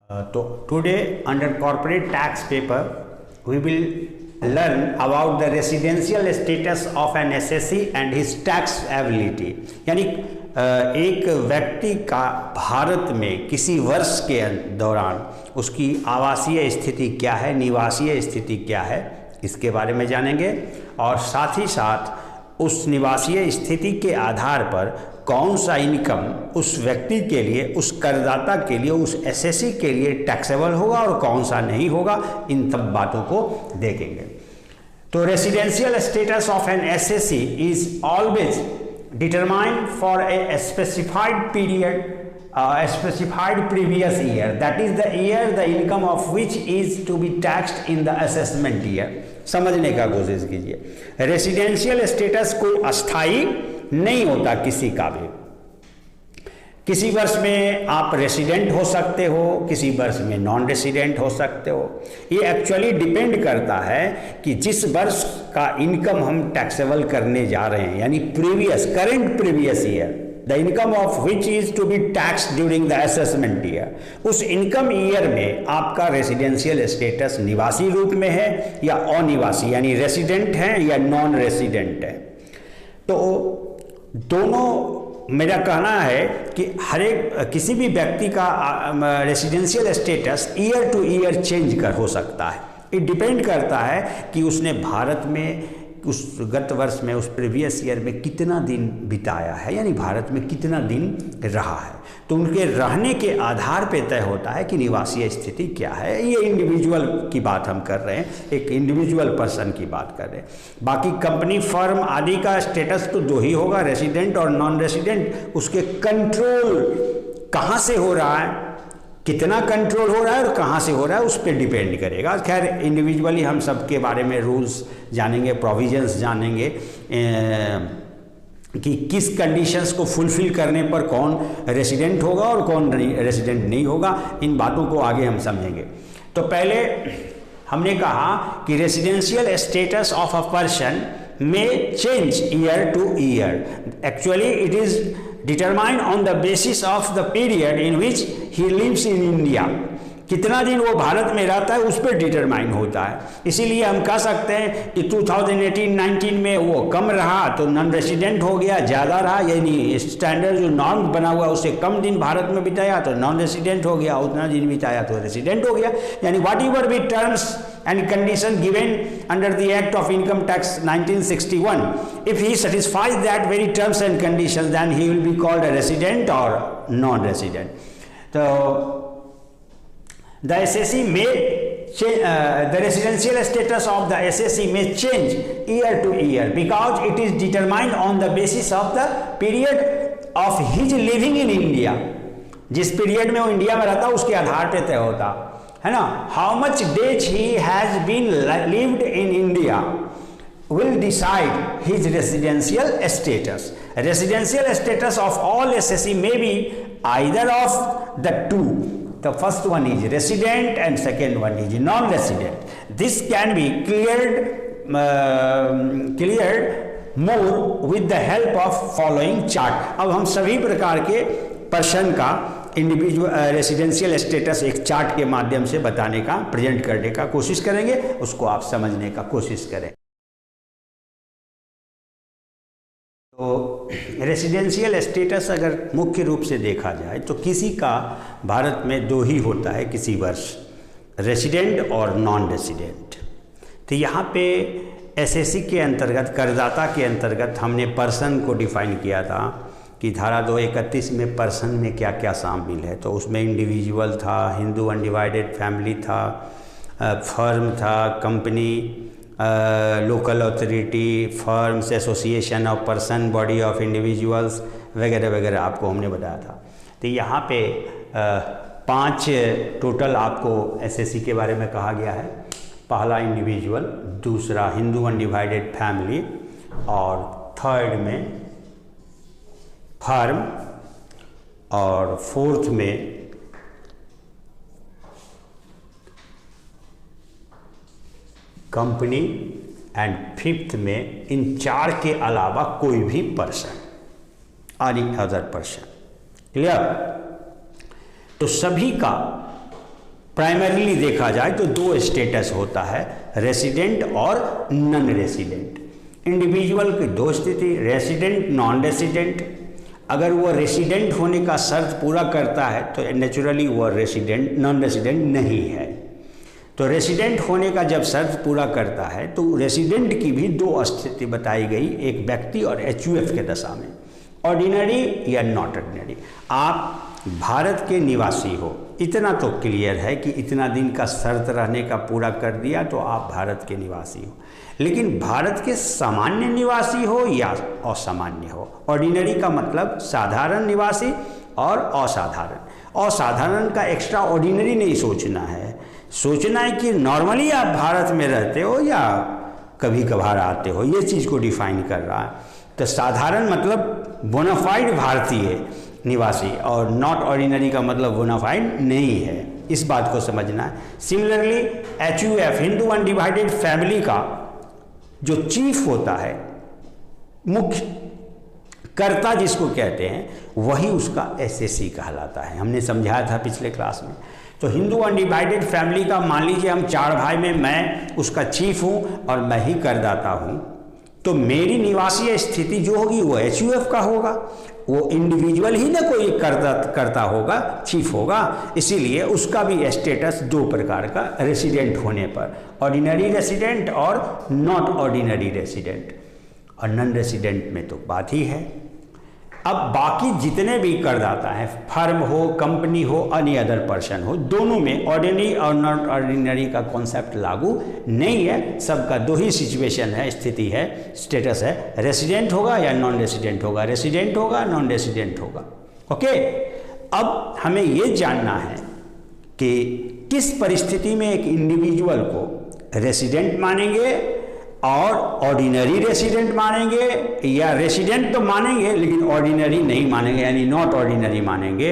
तो today under corporate tax paper we will learn about the residential status of an assessee and his taxability. यानी एक व्यक्ति का भारत में किसी वर्ष के दौरान उसकी आवासीय स्थिति क्या है, निवासीय स्थिति क्या है, इसके बारे में जानेंगे। और साथ ही साथ उस निवासीय स्थिति के आधार पर कौन सा इनकम उस व्यक्ति के लिए, उस करदाता के लिए, उस एसएससी के लिए टैक्सेबल होगा और कौन सा नहीं होगा, इन सब बातों को देखेंगे। तो residential status of an assessee is always determined for a specified period, specified previous year, that is the year the income of which is to be taxed in the assessment year। समझने का कोशिश कीजिए। Residential status कोई अस्थाई नहीं होता किसी का भी। किसी वर्ष में आप रेसिडेंट हो सकते हो, किसी वर्ष में नॉन रेसिडेंट हो सकते हो। ये एक्चुअली डिपेंड करता है कि जिस वर्ष का इनकम हम टैक्सेबल करने जा रहे हैं, यानी current previous year, the income of which is to be tax during the assessment year, उस इनकम ईयर में आपका रेसिडेंशियल स्टेटस निवासी रूप में है या अनिवासी, यानी रेसिडेंट है या नॉन रेसिडेंट है। तो दोनों, मेरा कहना है कि हर एक किसी भी व्यक्ति का residential status year to year change हो सकता है। ये डिपेंड करता है कि उसने भारत में उस गत वर्ष में, उस प्रीवियस ईयर में कितना दिन बिताया है, यानी भारत में कितना दिन रहा है। तो उनके रहने के आधार पे तय होता है कि निवासीय स्थिति क्या है। ये इंडिविजुअल की बात हम कर रहे हैं, एक इंडिविजुअल पर्सन की बात कर रहे हैं। बाकी कंपनी, फर्म आदि का स्टेटस तो दो ही होगा, रेसिडेंट और नॉन रेसिडेंट। उसके कंट्रोल कहाँ से हो रहा है, कितना कंट्रोल हो रहा है और कहाँ से हो रहा है, उस पर डिपेंड करेगा। खैर इंडिविजुअली हम सबके बारे में रूल्स जानेंगे, प्रोविजंस जानेंगे कि किस कंडीशंस को फुलफिल करने पर कौन रेसिडेंट होगा और कौन रेसिडेंट नहीं होगा। इन बातों को आगे हम समझेंगे। तो पहले हमने कहा कि residential status of a person में change year to year. Actually it is determined on the basis of the period in which he lives in India। कितना दिन वो भारत में रहता है उस पर डिटरमाइन होता है। इसीलिए हम कह सकते हैं कि 2018-19 में वो कम रहा तो नॉन रेसिडेंट हो गया, ज़्यादा रहा यानी स्टैंडर्ड जो नॉर्म बना हुआ उससे कम दिन भारत में बिताया तो नॉन रेसिडेंट हो गया, उतना दिन बिताया तो रेसिडेंट हो गया। यानी what ever be terms and condition given under the Act of Income Tax 1961, if he satisfies that very terms and conditions, then he will be called a resident or non-resident. So the SSC may the residential status of the SSC may change year to year because it is determined on the basis of the period of his living in India। जिस period में वो India में रहता उसके आधार पे तय होता है ना। How much days he has been lived in India will decide his residential status. Residential status of all assessee may be either of the two. The first one is resident and second one is non resident. This can be cleared more with the help of following chart. अब हम सभी प्रकार के person का individual residential status एक chart के माध्यम से बताने का, प्रेजेंट करने का कोशिश करेंगे, उसको आप समझने का कोशिश करें। तो रेसिडेंशियल स्टेटस अगर मुख्य रूप से देखा जाए तो किसी का भारत में दो ही होता है किसी वर्ष, रेसिडेंट और नॉन रेसिडेंट। तो यहाँ पे एसएससी के अंतर्गत, करदाता के अंतर्गत हमने पर्सन को डिफाइन किया था कि धारा 231 में पर्सन में क्या क्या शामिल है। तो उसमें इंडिविजुअल था, हिंदू अनडिवाइडेड फैमिली था, फर्म था, company, local authority, firms, association of person, body of individuals वगैरह वगैरह आपको हमने बताया था। तो यहाँ पे 5 टोटल आपको एसएससी के बारे में कहा गया है। पहला इंडिविजुअल, दूसरा हिंदू अनडिवाइडेड फैमिली, और थर्ड में फर्म, और फोर्थ में कंपनी, एंड फिफ्थ में इन 4 के अलावा कोई भी person, any other person. Clear? तो सभी का प्राइमरीली देखा जाए तो दो स्टेटस होता है, रेसिडेंट और नॉन रेसिडेंट। इंडिविजुअल की दो स्थिति, रेसिडेंट, नॉन रेसिडेंट। अगर वो रेसिडेंट होने का शर्त पूरा करता है तो नेचुरली वो रेसिडेंट, नॉन रेसिडेंट नहीं है। तो रेसिडेंट होने का जब शर्त पूरा करता है तो रेसिडेंट की भी दो स्थिति बताई गई, एक व्यक्ति और HUF के दशा में, ऑर्डिनरी या नॉट ऑर्डिनरी। आप भारत के निवासी हो, इतना तो क्लियर है कि इतना दिन का शर्त रहने का पूरा कर दिया तो आप भारत के निवासी हो। लेकिन भारत के सामान्य निवासी हो या असामान्य हो, ऑर्डिनरी का मतलब साधारण निवासी और असाधारण। असाधारण का एक्स्ट्रा ऑर्डिनरी नहीं सोचना है, सोचना है कि नॉर्मली आप भारत में रहते हो या कभी कभार आते हो, ये चीज़ को डिफाइन कर रहा है। तो साधारण मतलब बोनाफाइड भारतीय निवासी और नॉट ऑर्डिनरी का मतलब बोनाफाइड नहीं है, इस बात को समझना है। Similarly HUF, Hindu undivided family का जो चीफ होता है, मुख्य कर्ता जिसको कहते हैं, वही उसका SSC कहलाता है। हमने समझाया था पिछले क्लास में। तो हिंदू अनडिवाइडेड फैमिली का मान लीजिए हम 4 भाई में मैं उसका चीफ हूँ और मैं ही करदाता हूँ, तो मेरी निवासीय स्थिति जो होगी वो HUF का होगा। वो इंडिविजुअल ही ना कोई करता होगा, चीफ होगा, इसीलिए उसका भी स्टेटस दो प्रकार का रेसिडेंट होने पर, ऑर्डिनरी रेसिडेंट और नॉट ऑर्डिनरी रेसिडेंट। और नॉन रेसिडेंट में तो बात ही है। अब बाकी जितने भी करदाता हैं, फर्म हो, कंपनी हो, एनी अदर पर्सन हो, दोनों में ऑर्डिनरी और नॉट ऑर्डिनरी का कॉन्सेप्ट लागू नहीं है। सबका दो ही सिचुएशन है, स्थिति है, स्टेटस है, रेसिडेंट होगा या नॉन रेसिडेंट होगा, रेसिडेंट होगा, नॉन रेसिडेंट होगा। ओके, अब हमें ये जानना है कि किस परिस्थिति में एक इंडिविजुअल को रेसिडेंट मानेंगे और ऑर्डिनरी रेसिडेंट मानेंगे, या रेसिडेंट तो मानेंगे लेकिन ऑर्डिनरी नहीं मानेंगे, यानी नॉट ऑर्डिनरी मानेंगे,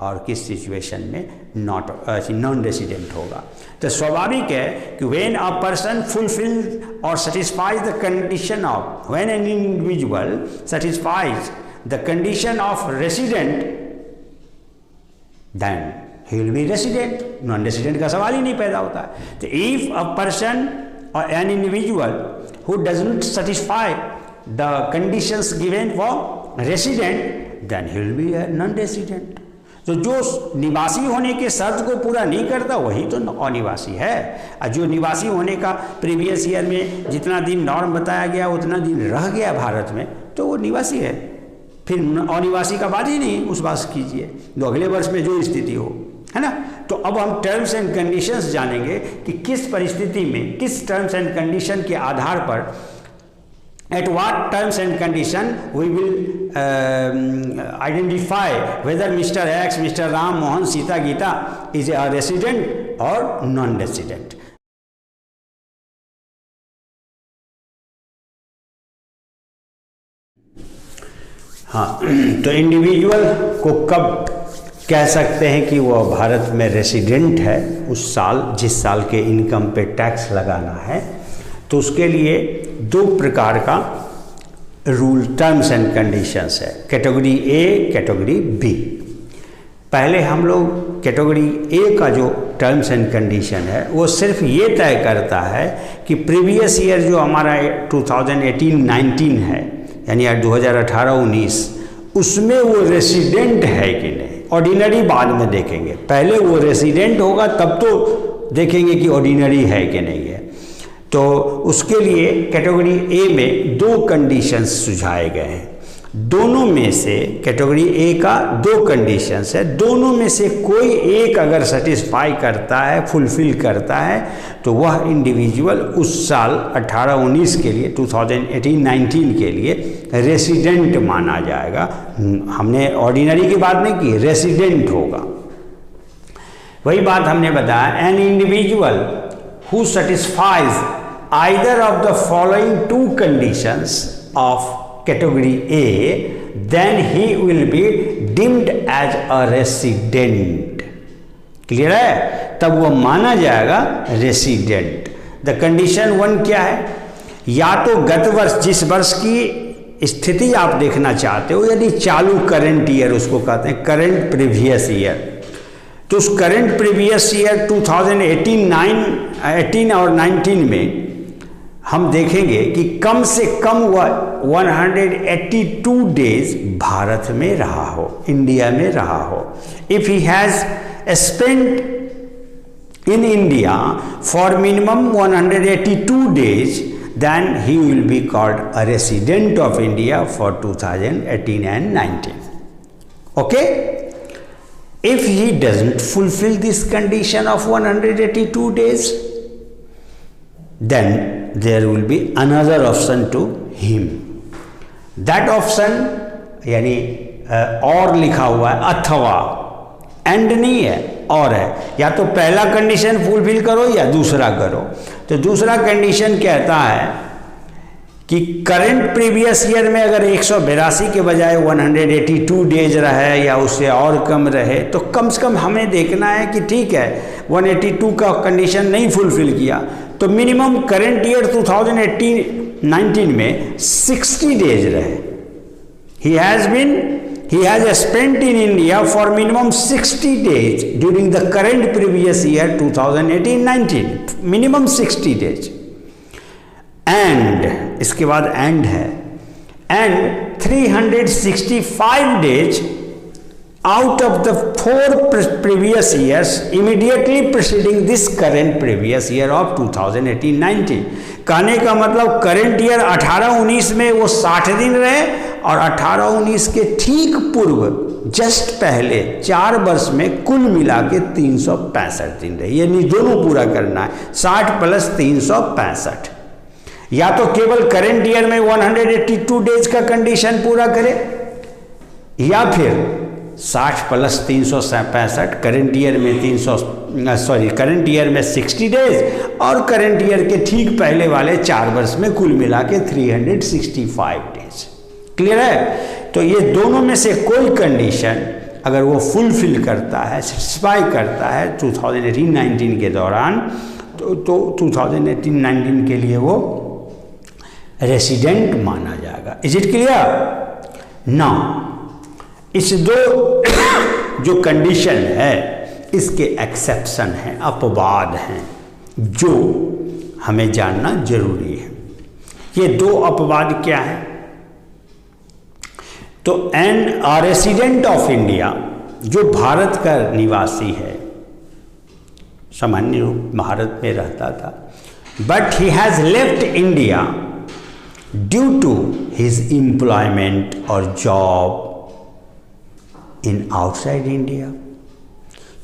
और किस सिचुएशन में नॉन रेसिडेंट होगा। तो स्वाभाविक है कि व्हेन अ पर्सन फुलफिल और satisfies the condition of, when an individual satisfies the condition of resident, then he will be resident. Non resident का सवाल ही नहीं पैदा होता है। तो if a person or an individual who doesn't satisfy the conditions given for resident, then he will be a non-resident. तो जो निवासी होने के शर्त को पूरा नहीं करता वही तो अनिवासी है। और जो निवासी होने का प्रीवियस ईयर में जितना दिन नॉर्म बताया गया उतना दिन रह गया भारत में, तो वो निवासी है। फिर अनिवासी का बात ही नहीं, उस बात कीजिए तो अगले वर्ष में जो स्थिति हो, है ना। तो अब हम टर्म्स एंड कंडीशंस जानेंगे कि किस परिस्थिति में, किस टर्म्स एंड कंडीशन के आधार पर, at what terms and condition we will identify whether mister X, mister Ram, Mohan, Sita, Gita is a resident और नॉन रेसिडेंट। हाँ, तो इंडिविजुअल को कब कह सकते हैं कि वह भारत में रेसिडेंट है? उस साल, जिस साल के इनकम पे टैक्स लगाना है, तो उसके लिए दो प्रकार का रूल, टर्म्स एंड कंडीशंस है, कैटेगरी ए, कैटेगरी बी। पहले हम लोग कैटेगरी ए का जो टर्म्स एंड कंडीशन है वो सिर्फ ये तय करता है कि प्रीवियस ईयर जो हमारा 2018-19 है, यानी 2018-19, उसमें वो रेसिडेंट है कि नहीं। ऑर्डिनरी बाद में देखेंगे, पहले वो रेसिडेंट होगा तब तो देखेंगे कि ऑर्डिनरी है कि नहीं है। तो उसके लिए कैटेगरी ए में दो कंडीशंस सुझाए गए हैं। दोनों में से, कैटेगरी ए का दो कंडीशंस है, दोनों में से कोई एक अगर सेटिस्फाई करता है, फुलफिल करता है, तो वह इंडिविजुअल उस साल 18-19 के लिए, 2018-19 के लिए रेसिडेंट माना जाएगा। हमने ऑर्डिनरी की बात नहीं की, रेसिडेंट होगा। वही बात हमने बताया, an individual who satisfies either of the following to conditions of category A, then he will be deemed as a resident. Clear है? तब वो माना जाएगा रेसिडेंट। द कंडीशन 1 क्या है? या तो गत वर्ष, जिस वर्ष की स्थिति आप देखना चाहते हो, यदि चालू करंट ईयर उसको कहते हैं, करंट प्रीवियस ईयर, तो उस करंट प्रीवियस ईयर 2018 और 19 में हम देखेंगे कि कम से कम वह 182 डेज भारत में रहा हो, इंडिया में रहा हो। If he has spent in India for minimum 182 days, then he will be called a resident of India for 2018 and 19. Okay? If he doesn't fulfill this condition of 182 days, then there will be another option to him. That option यानी और लिखा हुआ है, अथवा, and नहीं है, और है। या तो पहला कंडीशन फुलफिल करो या दूसरा करो। तो दूसरा कंडीशन कहता है कि करंट प्रीवियस ईयर में अगर 182 के बजाय 182 डेज रहे या उससे और कम रहे, तो कम से कम हमें देखना है कि ठीक है 182 का कंडीशन नहीं फुलफिल किया, तो मिनिमम करंट ईयर 2018-19 में 60 डेज रहे। He has spent in India for minimum 60 days during the current previous year 2018-19, minimum 60 days, and इसके बाद and है, and 365 days out of the 4 previous years immediately preceding this current previous year of 2018-19। कहने का मतलब current year 18-19 में वो 60 दिन रहे और 18-19 के ठीक पूर्व जस्ट पहले 4 वर्ष में कुल मिला के 365 दिन रहे। यानी दोनों पूरा करना है, 60 प्लस 365। या तो केवल करंट ईयर में 182 डेज का कंडीशन पूरा करे, या फिर 60 प्लस 365, करंट ईयर में करंट ईयर में 60 डेज और करंट ईयर के ठीक पहले वाले 4 वर्ष में कुल मिला के 365 डेज। क्लियर है? तो ये दोनों में से कोई कंडीशन अगर वो फुलफिल करता है, सेटिस्फाई करता है 2018-19 के दौरान, तो 2018-19 के लिए वो रेसिडेंट माना जाएगा। Is it clear? नाउ इस दो जो कंडीशन है इसके एक्सेप्शन हैं, अपवाद हैं, जो हमें जानना जरूरी है। ये 2 अपवाद क्या है? तो एन रेसिडेंट ऑफ इंडिया, जो भारत का निवासी है, सामान्य रूप भारत में रहता था, but he has left India due to his employment और जॉब इन आउटसाइड इंडिया।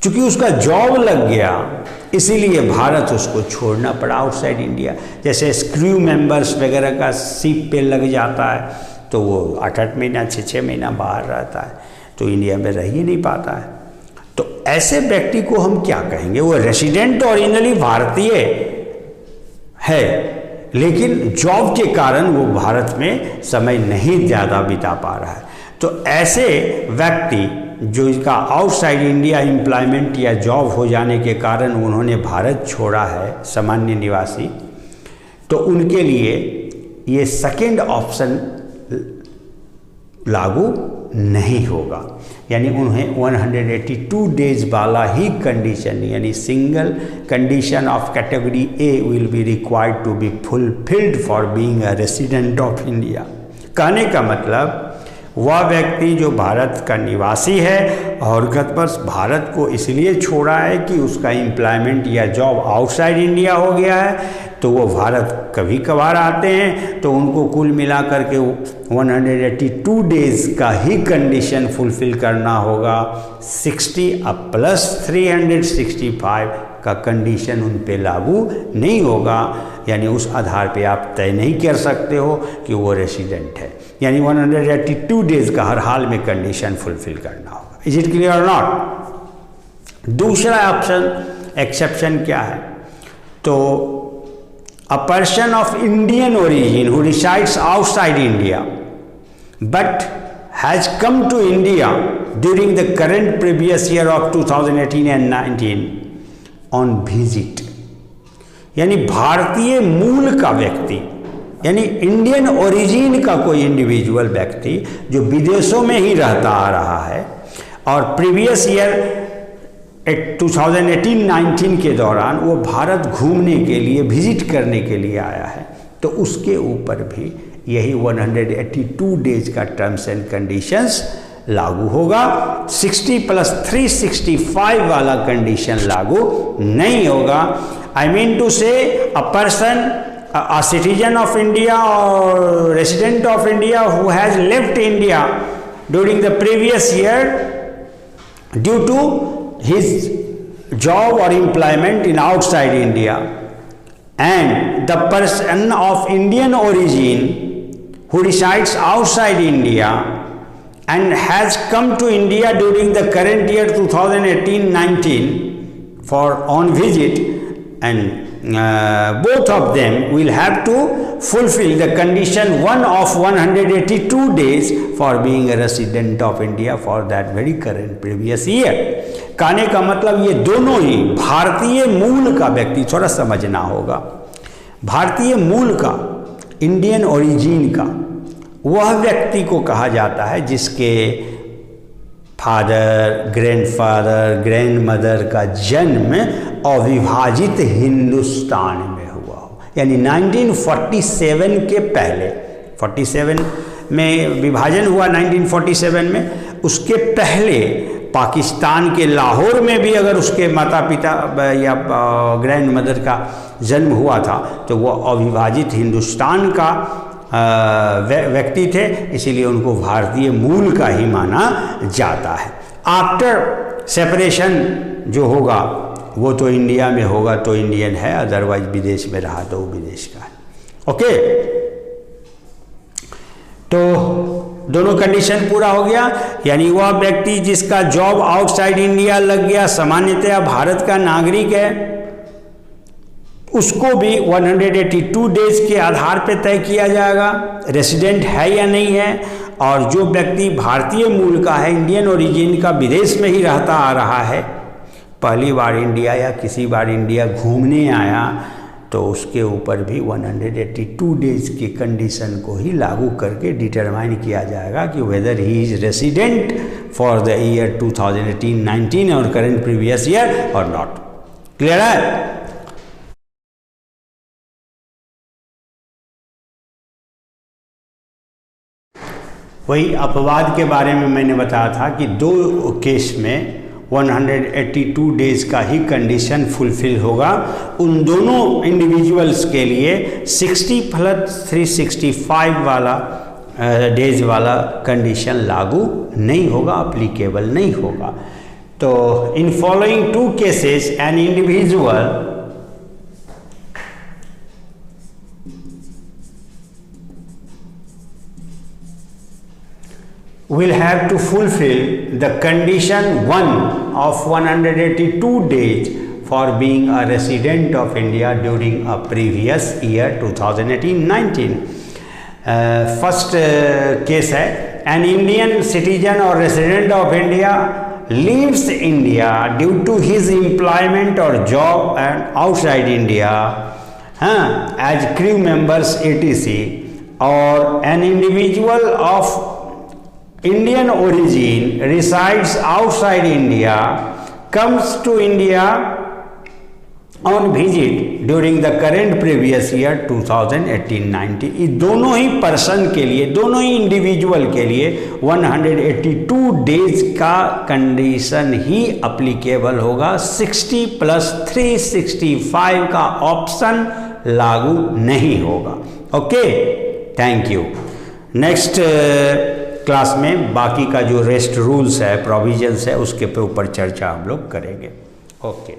चूंकि उसका जॉब लग गया इसीलिए भारत उसको छोड़ना पड़ा आउटसाइड इंडिया। जैसे क्रू मेंबर्स वगैरह का शिप पे लग जाता है तो वो 8-8 महीना 6-6 महीना बाहर रहता है, तो इंडिया में रह ही नहीं पाता है। तो ऐसे व्यक्ति को हम क्या कहेंगे? वो रेसिडेंट ओरिजिनली भारतीय है लेकिन जॉब के कारण वो भारत में समय नहीं ज़्यादा बिता पा रहा है। तो ऐसे व्यक्ति जो इसका आउटसाइड इंडिया एम्प्लॉयमेंट या जॉब हो जाने के कारण उन्होंने भारत छोड़ा है, सामान्य निवासी, तो उनके लिए ये सेकेंड ऑप्शन लागू नहीं होगा। यानी उन्हें 182 डेज वाला ही कंडीशन, यानी single condition of category A will be required to be fulfilled for being a resident of India. कहने का मतलब वह व्यक्ति जो भारत का निवासी है और गत वर्ष भारत को इसलिए छोड़ा है कि उसका एम्प्लॉयमेंट या जॉब आउटसाइड इंडिया हो गया है, तो वो भारत कभी कभार आते हैं, तो उनको कुल मिला करके 182 डेज का ही कंडीशन फुलफिल करना होगा। 60 प्लस 365 का कंडीशन उन पे लागू नहीं होगा। यानी उस आधार पे आप तय नहीं कर सकते हो कि वो रेसिडेंट है। यानी 182 डेज का हर हाल में कंडीशन फुलफिल करना होगा। इज इट क्लियर और नॉट? दूसरा ऑप्शन एक्सेप्शन क्या है? तो a person of Indian origin who resides outside India but has come to India during the current previous year of 2018 and 19 on visit, यानी भारतीय मूल का व्यक्ति, यानी इंडियन ओरिजिन का कोई इंडिविजुअल व्यक्ति जो विदेशों में ही रहता आ रहा है और प्रीवियस ईयर 2018-19 के दौरान वो भारत घूमने के लिए, विजिट करने के लिए आया है, तो उसके ऊपर भी यही 182 डेज का टर्म्स एंड कंडीशंस लागू होगा। 60 + 365 वाला कंडीशन लागू नहीं होगा। आई मीन टू से a person, a citizen of India or resident of India who has left India during the previous year due to his job or employment in outside India, and the person of Indian origin who resides outside India and has come to India during the current year 2018-19 for on visit, and both of them will have to fulfill the condition 1 of 182 days for being a resident of India for that very current previous year। कहने का मतलब ये दोनों ही भारतीय मूल का व्यक्ति, थोड़ा समझना होगा, भारतीय मूल का, इंडियन ओरिजिन का वह व्यक्ति को कहा जाता है जिसके फादर, ग्रैंडफादर, ग्रैंडमदर का जन्म अविभाजित हिंदुस्तान में हुआ हो, यानी 1947 के पहले। 47 में विभाजन हुआ 1947 में, उसके पहले पाकिस्तान के लाहौर में भी अगर उसके माता पिता या ग्रैंड मदर का जन्म हुआ था तो वो अविभाजित हिंदुस्तान का व्यक्ति थे, इसीलिए उनको भारतीय मूल का ही माना जाता है। आफ्टर सेपरेशन जो होगा वो तो इंडिया में होगा तो इंडियन है, अदरवाइज विदेश में रहा तो वो विदेश का है। ओके, तो दोनों कंडीशन पूरा हो गया, यानी वह व्यक्ति जिसका जॉब आउटसाइड इंडिया लग गया, सामान्यतया भारत का नागरिक है, उसको भी 182 डेज के आधार पर तय किया जाएगा रेसिडेंट है या नहीं है। और जो व्यक्ति भारतीय मूल का है, इंडियन ओरिजिन का, विदेश में ही रहता आ रहा है, पहली बार इंडिया या किसी बार इंडिया घूमने आया, तो उसके ऊपर भी 182 डेज की कंडीशन को ही लागू करके डिटरमाइन किया जाएगा कि weather he is resident for the year 2018-19 और करेंट प्रीवियस ईयर और नॉट। क्लियर है? वही अपवाद के बारे में मैंने बताया था कि दो केस में 182 डेज का ही कंडीशन फुलफिल होगा। उन दोनों इंडिविजुअल्स के लिए 60 + 365 वाला डेज वाला कंडीशन लागू नहीं होगा, अप्लीकेबल नहीं होगा। तो in following 2 cases an individual will have to fulfill the condition 1 of 182 days for being a resident of India during a previous year 2018-19. First case है, an Indian citizen or resident of India leaves India due to his employment or job and outside India as crew members etc. or an individual of Indian origin resides outside India comes to India on visit during the current previous year 2018-19। ये दोनों ही person के लिए, दोनों ही individual के लिए 182 days का condition ही applicable होगा। 60 + 365 का ऑप्शन लागू नहीं होगा। Okay, thank you. Next class में बाकी का जो रेस्ट रूल्स है, प्रोविजंस है, उसके ऊपर चर्चा हम लोग करेंगे। ओके।